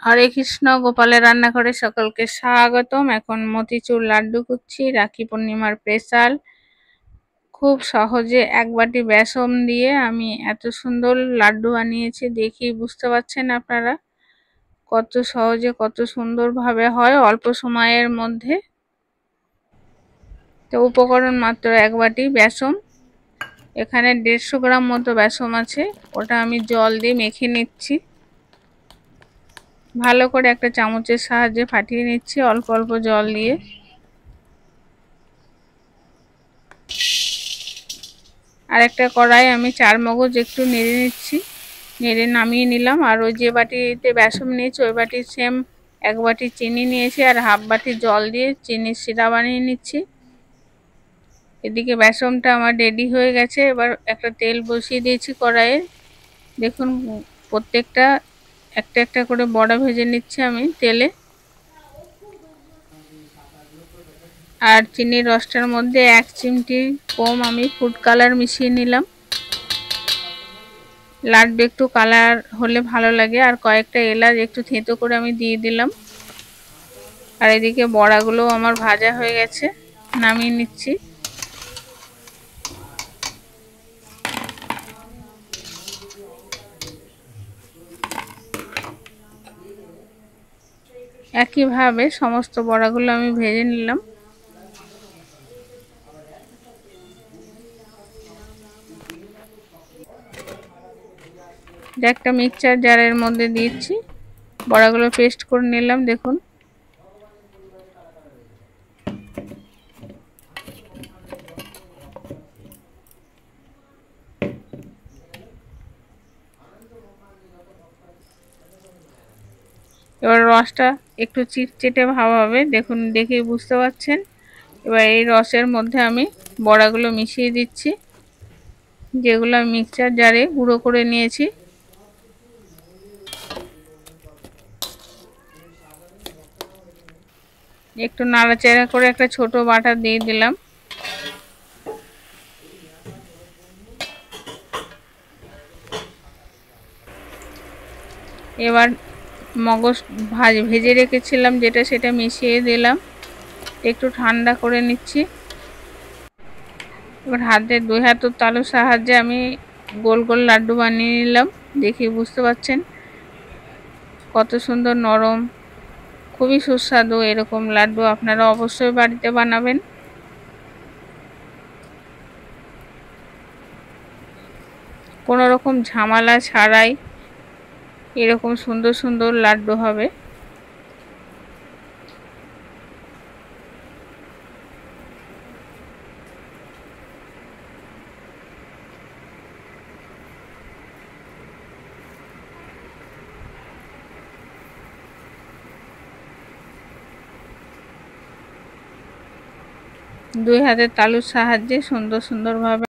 হরে কৃষ্ণ, গোপালের রান্নাঘরে সকলকে স্বাগতম। এখন মতিচুর লাড্ডু করছি, রাখি পূর্ণিমার স্পেশাল। খুব সহজে এক বাটি বেসন দিয়ে আমি এত সুন্দর লাড্ডু বানিয়েছি, দেখেই বুঝতে পারছেন আপনারা কত সহজে কত সুন্দরভাবে হয় অল্প সময়ের মধ্যে। তো উপকরণ মাত্র এক বাটি বেসন। এখানে 150 গ্রাম মতো বেসন আছে, ওটা আমি জল দিয়ে মেখে নিচ্ছি। ভালো করে একটা চামচের সাহায্যে ফাটিয়ে নিচ্ছি অল্প অল্প জল দিয়ে। আর একটা কড়াই আমি চারমগজ একটু নেড়ে নিচ্ছি, নেড়ে নামিয়ে নিলাম। আর ওই যে বাটিতে বেসন নিয়েছি ওই বাটির সেম এক বাটি চিনি নিয়েছি আর হাফ বাটি জল দিয়ে চিনির শিরা বানিয়ে নিচ্ছি। এদিকে বেসনটা আমার রেডি হয়ে গেছে। এবার একটা তেল বসিয়ে দিয়েছি কড়াইয়ে। দেখুন প্রত্যেকটা একটা একটা করে বড়া ভেজে নিচ্ছি আমি তেলে। আর চিনির রসটার মধ্যে 1 চিমটি কম আমি ফুড কালার মিশিয়ে নিলাম। লাড্ডু একটু কালার হলে ভালো লাগে। আর কয়েকটা এলাচ একটু থেঁতো করে আমি দিয়ে দিলাম। আর এদিকে বড়াগুলো আমার ভাজা হয়ে গেছে, নামিয়ে নিচ্ছি। একইভাবে সমস্ত বড়াগুলো আমি ভেজে নিলাম। একটা মিক্সচার জারের মধ্যে দিচ্ছি, বড়াগুলো পেস্ট করে নিলাম। দেখুন এবার রসটা একটু চিটচিটে ভাব হবে, দেখুন দেখেই বুঝতে পারছেন। এবার এই রসের মধ্যে আমি বড়াগুলো মিশিয়ে দিচ্ছি, যেগুলো আমি মিক্সচার জারে গুঁড়ো করে নিয়েছি। একটু নাড়াচাড়া করে একটা ছোট বাটা দিয়ে দিলাম। এবার মগজ ভেজে রেখেছিলাম যেটা, সেটা মিশিয়ে দিলাম। একটু ঠান্ডা করে নিচ্ছি। এবার হাতের 2 হাতের তালুর সাহায্যে আমি গোল গোল লাড্ডু বানিয়ে নিলাম। দেখি বুঝতে পারছেন কত সুন্দর নরম, খুবই সুস্বাদু। এরকম লাড্ডু আপনারা অবশ্যই বাড়িতে বানাবেন। কোনো রকম ঝামেলা ছাড়াই এরকম সুন্দর সুন্দর লাড্ডু হবে। দুই হাতের তালুর সাহায্যে সুন্দর সুন্দরভাবে